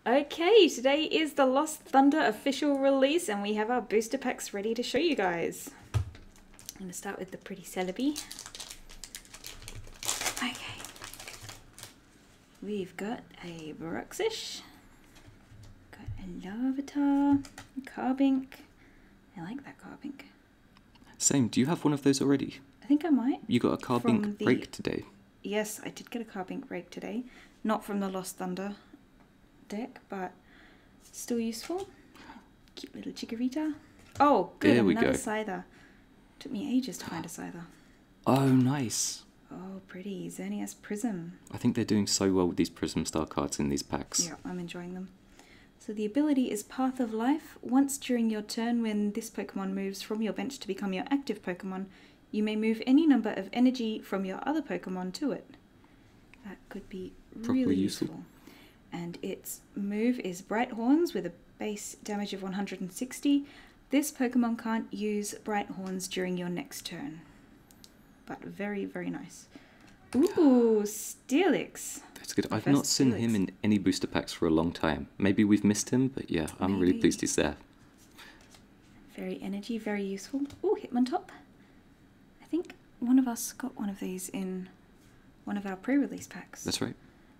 Okay, today is the Lost Thunder official release and we have our booster packs ready to show you guys. I'm going to start with the pretty Celebi. Okay. We've got a Bruxish, got a Larvitar, a Carbink. I like that Carbink. Same, do you have one of those already? I think I might. You got a Carbink break today. Yes, I did get a Carbink break today. Not from the Lost Thunder deck, but still useful. Cute little Chikorita. Oh, good, another Scyther. Took me ages to find a Scyther. Oh, nice. Oh, pretty. Xerneas Prism. I think they're doing so well with these Prism Star cards in these packs. Yeah, I'm enjoying them. So the ability is Path of Life. Once during your turn when this Pokemon moves from your bench to become your active Pokemon, you may move any number of energy from your other Pokemon to it. That could be really useful. And its move is Bright Horns with a base damage of 160. This Pokemon can't use Bright Horns during your next turn. But very, very nice. Ooh, Steelix. That's good. I've not seen him in any booster packs for a long time. Maybe we've missed him, but yeah, I'm really pleased he's there. Very energy, very useful. Ooh, Hitmontop. I think one of us got one of these in one of our pre-release packs. That's right.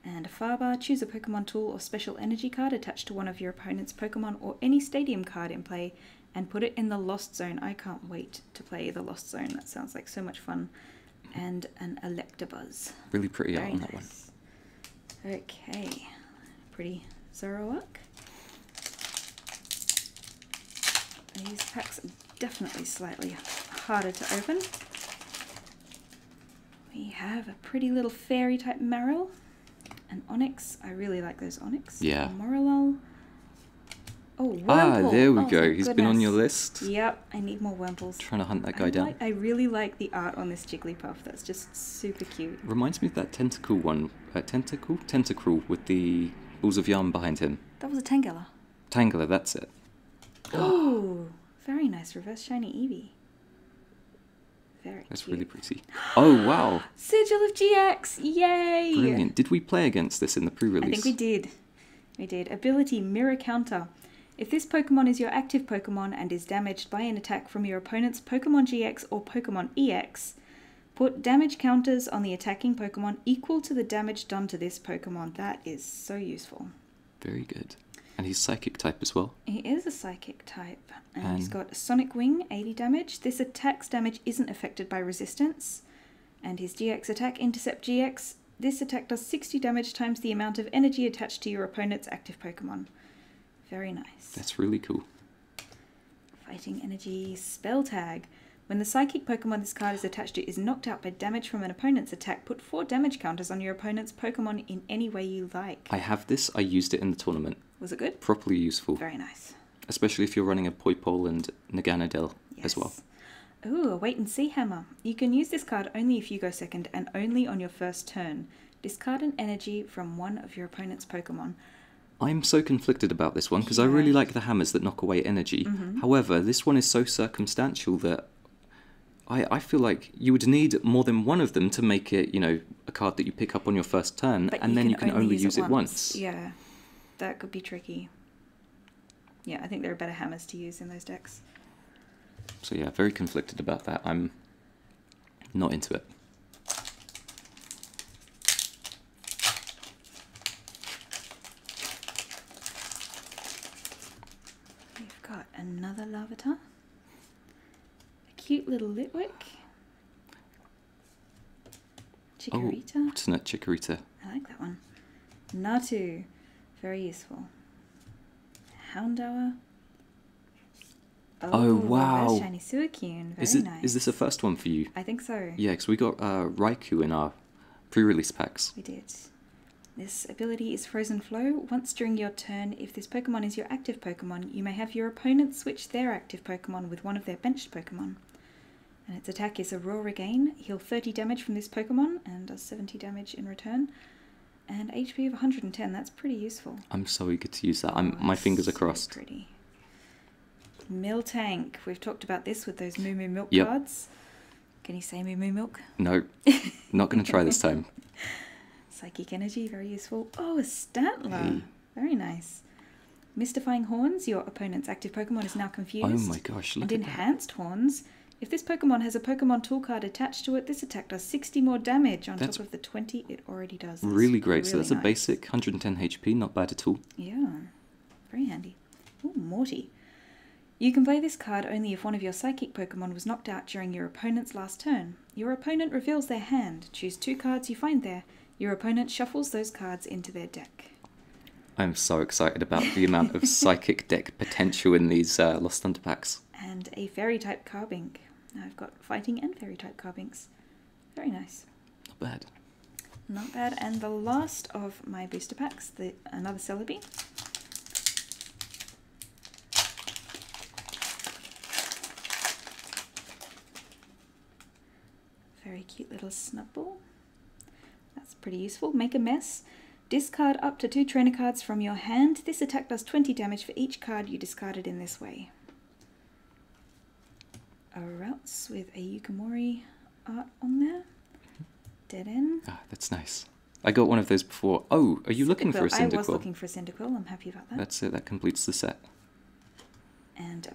And a Farbar, choose a Pokemon tool or special energy card attached to one of your opponent's Pokemon or any stadium card in play and put it in the Lost Zone. I can't wait to play the Lost Zone. That sounds like so much fun. And an Electabuzz. Really pretty art on that one. Okay. Pretty Zoroark. These packs are definitely slightly harder to open. We have a pretty little fairy type Marill. An Onyx. I really like those Onyx. Yeah. Morello. Oh, Wurmple. Ah, there we go. He's been on your list. Yep, I need more Wurmples. Trying to hunt that guy down. I really like the art on this Jigglypuff. That's just super cute. Reminds me of that Tentacle one. Tentacruel with the balls of yarn behind him. That was a Tangela. Tangela, that's it. Oh, very nice. Reverse Shiny Eevee. That's really pretty. Oh, wow. Sigilyph Gx! Yay! Brilliant. Did we play against this in the pre-release? I think we did. We did. Ability, Mirror Counter. If this Pokemon is your active Pokemon and is damaged by an attack from your opponent's Pokemon GX or Pokemon EX, put damage counters on the attacking Pokemon equal to the damage done to this Pokemon. That is so useful. Very good. And he's Psychic type as well. He is a Psychic type. And he's got Sonic Wing, 80 damage. This attack's damage isn't affected by resistance. And his GX attack, Intercept GX. This attack does 60 damage times the amount of energy attached to your opponent's active Pokemon. Very nice. That's really cool. Fighting Energy, Spell Tag. When the Psychic Pokemon this card is attached to is knocked out by damage from an opponent's attack, put 4 damage counters on your opponent's Pokemon in any way you like. I have this. I used it in the tournament. Was it good? Properly useful. Very nice. Especially if you're running a Poipole and Naganadel as well. Ooh, a Wait and See Hammer. You can use this card only if you go second and only on your first turn. Discard an energy from one of your opponent's Pokemon. I'm so conflicted about this one because I really like the hammers that knock away energy. However, this one is so circumstantial that I feel like you would need more than one of them to make it, you know, a card that you pick up on your first turn, and then you can only use it once. Yeah, that could be tricky. Yeah, I think there are better hammers to use in those decks. So yeah, very conflicted about that. I'm not into it. We've got another Larvitar. A cute little Litwick. Chikorita. Oh, alternate Chikorita. I like that one. Natu. Very useful. Houndour. Oh wow! Shiny Suicune. Very nice. Is this a first one for you? I think so. Yeah, because we got Raikou in our pre-release packs. We did. This ability is Frozen Flow. Once during your turn, if this Pokemon is your active Pokemon, you may have your opponent switch their active Pokemon with one of their benched Pokemon. And its attack is Aurora Regain. Heal 30 damage from this Pokemon and does 70 damage in return. And HP of 110. That's pretty useful. I'm so eager to use that. My fingers are crossed. So pretty. Miltank. We've talked about this with those Moo Moo Milk cards. Can you say Moo Moo Milk? No, not going to try this time. Psychic Energy, very useful. Oh, a Stantler. Hey. Very nice. Mystifying Horns. Your opponent's active Pokemon is now confused. Oh my gosh, look and at that. Enhanced Horns. If this Pokemon has a Pokemon tool card attached to it, this attack does 60 more damage on top of the 20 it already does. That's really great. Really so that's nice. a basic 110 HP, not bad at all. Yeah, very handy. Ooh, Morty. You can play this card only if one of your Psychic Pokemon was knocked out during your opponent's last turn. Your opponent reveals their hand. Choose 2 cards you find there. Your opponent shuffles those cards into their deck. I'm so excited about the amount of Psychic deck potential in these Lost Thunder packs. And a Fairy-type Carbink. I've got Fighting and Fairy-type Carbinks. Very nice. Not bad. Not bad. And the last of my booster packs, another Celebi. Very cute little Snubbull. That's pretty useful. Make a mess. Discard up to 2 trainer cards from your hand. This attack does 20 damage for each card you discarded in this way. A Routes with a Yukimori art on there. Dead end. Ah, that's nice. I got one of those before. Oh, are you looking for a Cyndaquil? I was looking for a Cyndaquil. I'm happy about that. That's it. That completes the set. And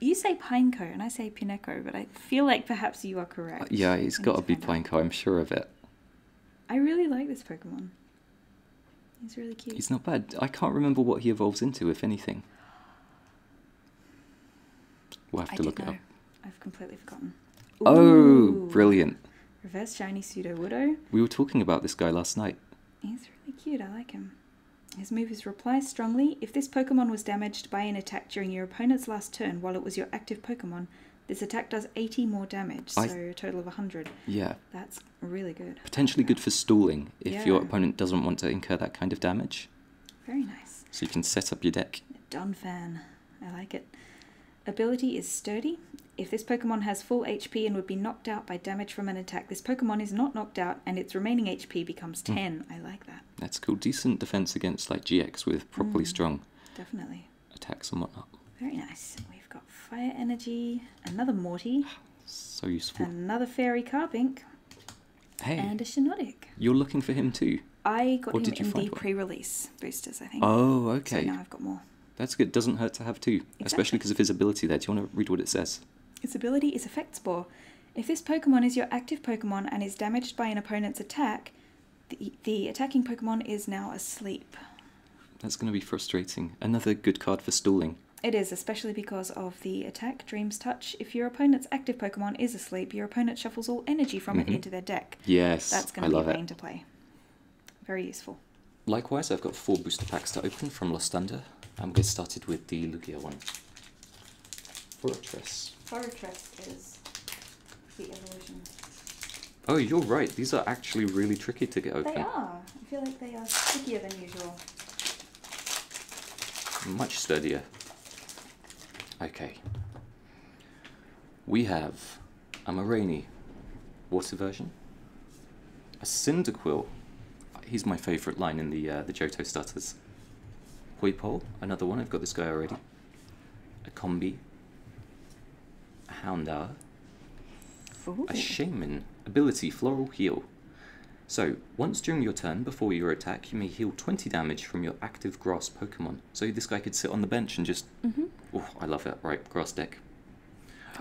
you say Pineco and I say Pineco, but I feel like perhaps you are correct. Yeah, it's got to be Pineco. I'm sure of it. I really like this Pokemon. He's really cute. He's not bad. I can't remember what he evolves into, if anything. We'll have to look it up. I've completely forgotten. Oh, Ooh. Brilliant. Reverse Shiny Sudowoodo. We were talking about this guy last night. He's really cute. I like him. His move is Reply Strongly. If this Pokemon was damaged by an attack during your opponent's last turn while it was your active Pokemon, this attack does 80 more damage, so a total of 100. Yeah. That's really good. Potentially good for stalling if your opponent doesn't want to incur that kind of damage. Very nice. So you can set up your deck. Donphan. I like it. Ability is Sturdy. If this Pokemon has full HP and would be knocked out by damage from an attack, this Pokemon is not knocked out and its remaining HP becomes 10. I like that. That's cool. Decent defense against like GX with properly strong Definitely. attacks and whatnot. Very nice. We've got Fire Energy, another Morty, So useful. another Fairy Carbink, and a Shiinotic. You're looking for him too? I got Or him did you in find the one? pre-release boosters, I think. Oh, okay. So now I've got more. That's good. Doesn't hurt to have two, especially because of his ability there. Do you want to read what it says? Its ability is Effect Spore. If this Pokemon is your active Pokemon and is damaged by an opponent's attack, the attacking Pokemon is now asleep. That's going to be frustrating. Another good card for stalling. It is, especially because of the attack, Dream's Touch. If your opponent's active Pokemon is asleep, your opponent shuffles all energy from it into their deck. Yes, That's going to be a pain to play. Very useful. Likewise, I've got 4 booster packs to open from Lost Thunder. I'm get started with the Lugia one. Fortress. Fortress is the evolution. Oh, you're right. These are actually really tricky to get open. They are. I feel like they are stickier than usual. Much sturdier. Okay. We have a Moraine water version. A Cyndaquil. He's my favourite line in the Johto starters. Hoipoll, another one. I've got this guy already. A Combi. A Houndour. Ooh. A Shaman. Ability, Floral Heal. So, once during your turn, before your attack, you may heal 20 damage from your active grass Pokemon. So this guy could sit on the bench and just... Oh, I love it. Right, grass deck.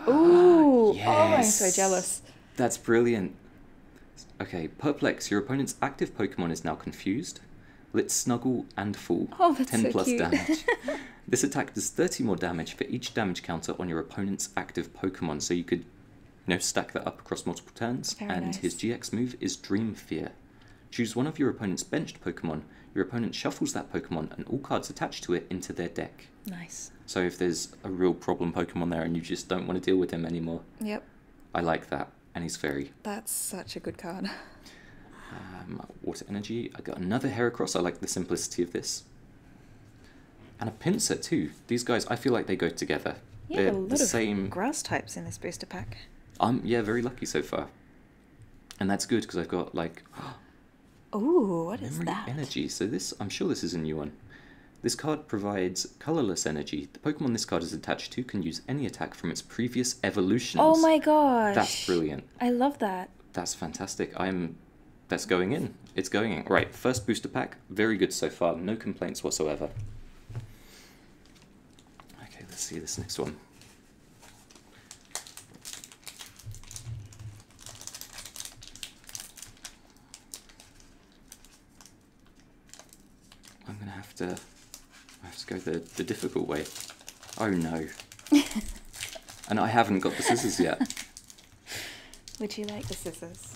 Ooh! Yes. Oh, I'm so jealous. That's brilliant. Okay, Perplex. Your opponent's active Pokemon is now confused. Let's Snuggle and Fall. Oh, that's 10 so plus cute. damage. This attack does 30 more damage for each damage counter on your opponent's active Pokemon. So you could, stack that up across multiple turns. Very and nice. his GX move is Dream Fear. Choose one of your opponent's benched Pokemon. Your opponent shuffles that Pokemon and all cards attached to it into their deck. Nice. So if there's a real problem Pokemon there and you just don't want to deal with him anymore, Yep. I like that. And he's fairy. That's such a good card. Water Energy. I got another Heracross. I like the simplicity of this. And a Pinsir too. These guys, I feel like they go together. Yeah, They're a lot the of same. grass types in this booster pack. I'm very lucky so far. And that's good because I've got like Ooh, what is Memory that? Energy. So this, I'm sure this is a new one. This card provides colorless energy. The Pokemon this card is attached to can use any attack from its previous evolutions. Oh my gosh. That's brilliant. I love that. That's fantastic. I'm That's going in. It's going in. Right, first booster pack. Very good so far. No complaints whatsoever. Okay, let's see this next one. I'm going to have to go the difficult way. Oh no. And I haven't got the scissors yet. Would you like the scissors?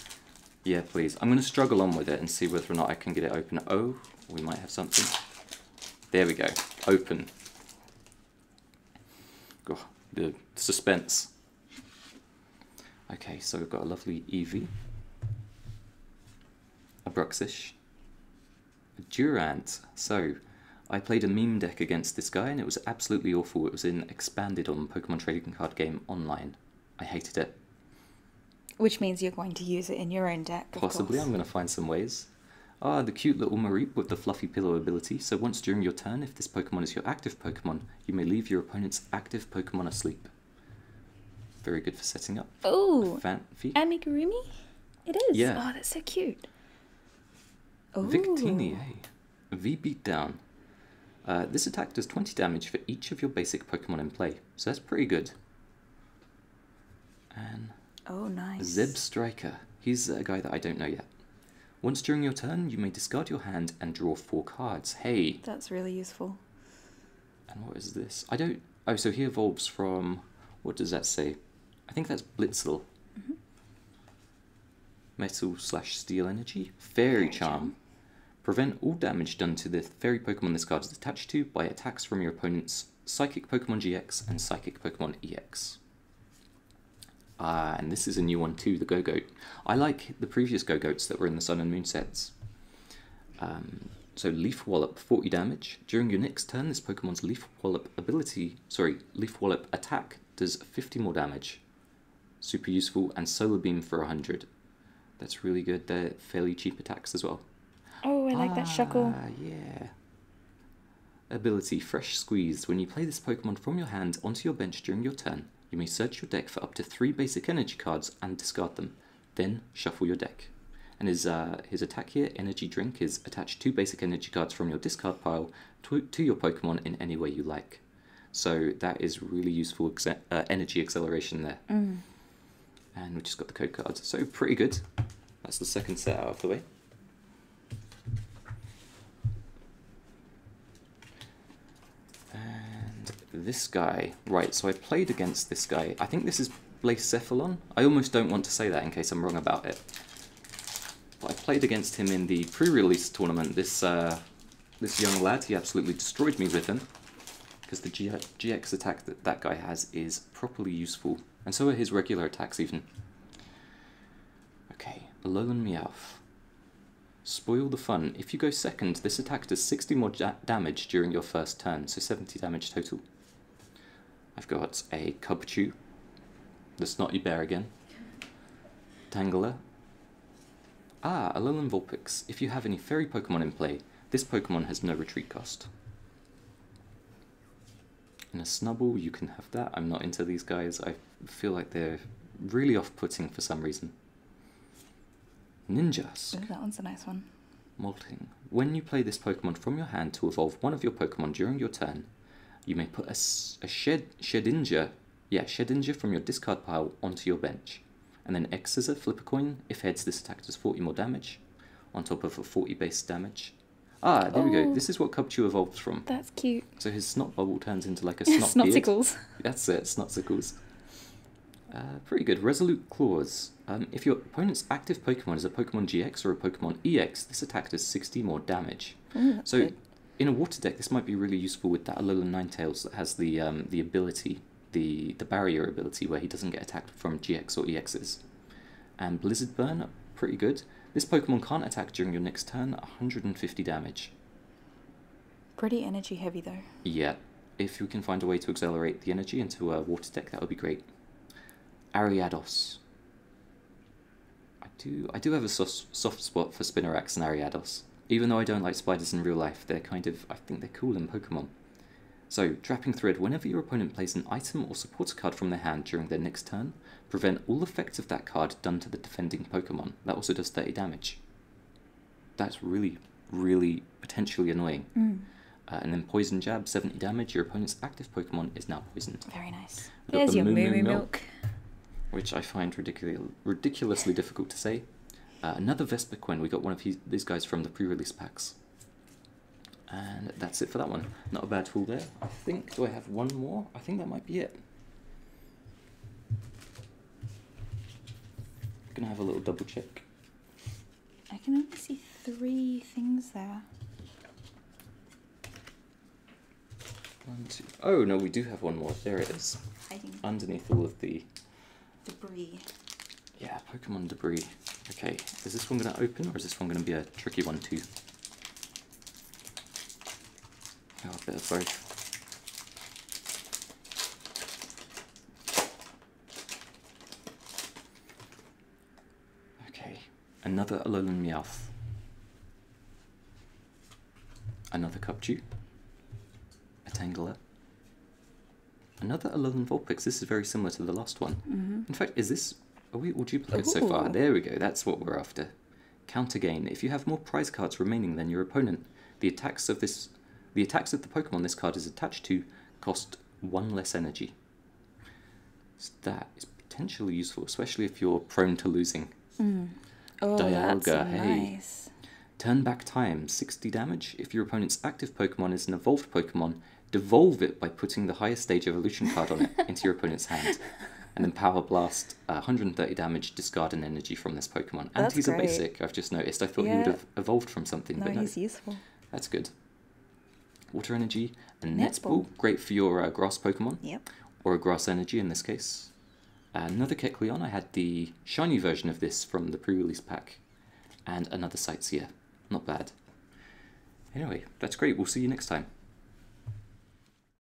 Yeah, please. I'm going to struggle on with it and see whether or not I can get it open. Oh, we might have something. There we go. Open. God, the suspense. Okay, so we've got a lovely Eevee. A Bruxish. A Durant. So, I played a meme deck against this guy and it was absolutely awful. It was in Expanded on Pokemon Trading Card Game Online. I hated it. Which means you're going to use it in your own deck, of Possibly, course. I'm going to find some ways. Ah, the cute little Mareep with the fluffy pillow ability. So once during your turn, if this Pokemon is your active Pokemon, you may leave your opponent's active Pokemon asleep. Very good for setting up. Oh, Fanfi. Amigurumi? It is. Yeah. Oh, that's so cute. Oh. Victini, eh? V Beatdown. This attack does 20 damage for each of your basic Pokemon in play, so that's pretty good. And Oh, nice. Zeb Striker. He's a guy that I don't know yet. Once during your turn, you may discard your hand and draw 4 cards. Hey! That's really useful. And what is this? I don't... Oh, so he evolves from... What does that say? I think that's Blitzel. Mm-hmm. Metal/Steel Energy. Fairy Charm. Prevent all damage done to the fairy Pokemon this card is attached to by attacks from your opponent's Psychic Pokemon GX and Psychic Pokemon EX. And this is a new one too, the Go-Goat. I like the previous Go-Goats that were in the Sun and Moon sets. So Leaf Wallop, 40 damage. During your next turn, this Pokemon's Leaf Wallop Leaf Wallop attack does 50 more damage. Super useful, and Solar Beam for 100. That's really good. They're fairly cheap attacks as well. Oh, I like that Shuckle. Yeah. Ability, Fresh Squeezed. When you play this Pokemon from your hand onto your bench during your turn, you may search your deck for up to 3 basic energy cards and discard them. Then shuffle your deck. And his attack here, Energy Drink, is attach 2 basic energy cards from your discard pile to your Pokemon in any way you like. So that is really useful energy acceleration there. Mm. And we just got the code cards. So pretty good. That's the second set out of the way. And this guy. Right, so I played against this guy. I think this is Blacephalon. I almost don't want to say that in case I'm wrong about it. But I played against him in the pre-release tournament. This young lad, he absolutely destroyed me with him. Because the GX attack that guy has is properly useful. And so are his regular attacks even. Okay, Alolan Meowth. Spoil the fun. If you go second, this attack does 60 more damage during your first turn, so 70 damage total. I've got a Cubchoo, the Snotty Bear again. Tangela. Alolan Vulpix. If you have any fairy Pokemon in play, this Pokemon has no retreat cost. And a Snubbull, you can have that. I'm not into these guys. I feel like they're really off-putting for some reason. Ninjask. Oh, that one's a nice one. Molting. When you play this Pokemon from your hand to evolve one of your Pokemon during your turn, you may put a Shedinja from your discard pile onto your bench. And then X Scissor, flip a coin. If heads, this attack does 40 more damage, on top of a 40 base damage. There we go. This is what Cubchoo evolves from. That's cute. So his snot bubble turns into like a snot beard. Snotsicles. That's it, Snotsicles. Pretty good. Resolute Claws. If your opponent's active Pokemon is a Pokemon GX or a Pokemon EX, this attack does 60 more damage. That's good. In a water deck, this might be really useful with that Alolan Ninetales that has the ability, the barrier ability, where he doesn't get attacked from GX or EXs. And Blizzard Burn, pretty good. This Pokemon can't attack during your next turn, 150 damage. Pretty energy heavy though. Yeah, if we can find a way to accelerate the energy into a water deck, that would be great. Ariados. I do have a soft spot for Spinarak and Ariados. Even though I don't like spiders in real life, they're kind of, I think they're cool in Pokemon. So, Trapping Thread. Whenever your opponent plays an item or supports a card from their hand during their next turn, prevent all effects of that card done to the defending Pokemon. That also does 30 damage. That's really, really potentially annoying. And then Poison Jab, 70 damage. Your opponent's active Pokemon is now poisoned. Very nice. We've got There's the your Moo Moo Moo Milk. Which I find ridiculously difficult to say. Another Vespiquen. We got one of these guys from the pre-release packs. And that's it for that one. Not a bad tool there. I think, do I have one more? I think that might be it. I'm going to have a little double check. I can only see 3 things there. 1, 2. Oh, no, we do have one more. There it is. Hiding. Underneath all of the... Debris. Yeah, Pokemon debris. Okay, is this one going to open, or is this one going to be a tricky one too? Oh, a bit of both. Okay, another Alolan Meowth. Another Cupchew. A Tangela. Another Alolan Vulpix. This is very similar to the last one. In fact, is this... Are we all duplicates so far? There we go, that's what we're after. Counter gain. If you have more prize cards remaining than your opponent, the attacks of the Pokemon this card is attached to cost 1 less energy. So that is potentially useful, especially if you're prone to losing. Oh, Dialga, that's hey. nice. Turn back time, 60 damage. If your opponent's active Pokemon is an evolved Pokemon, devolve it by putting the highest stage evolution card on it into your opponent's hand. And then Power Blast, 130 damage, discard an energy from this Pokemon. And That's he's great. a basic, I've just noticed. I thought he would have evolved from something, No, but no. he's useful. That's good. Water Energy, a Netball. Netball, great for your grass Pokemon. Yep. Or a Grass Energy in this case. Another Kecleon, I had the shiny version of this from the pre-release pack. And another Sightseer. Not bad. Anyway, that's great. We'll see you next time.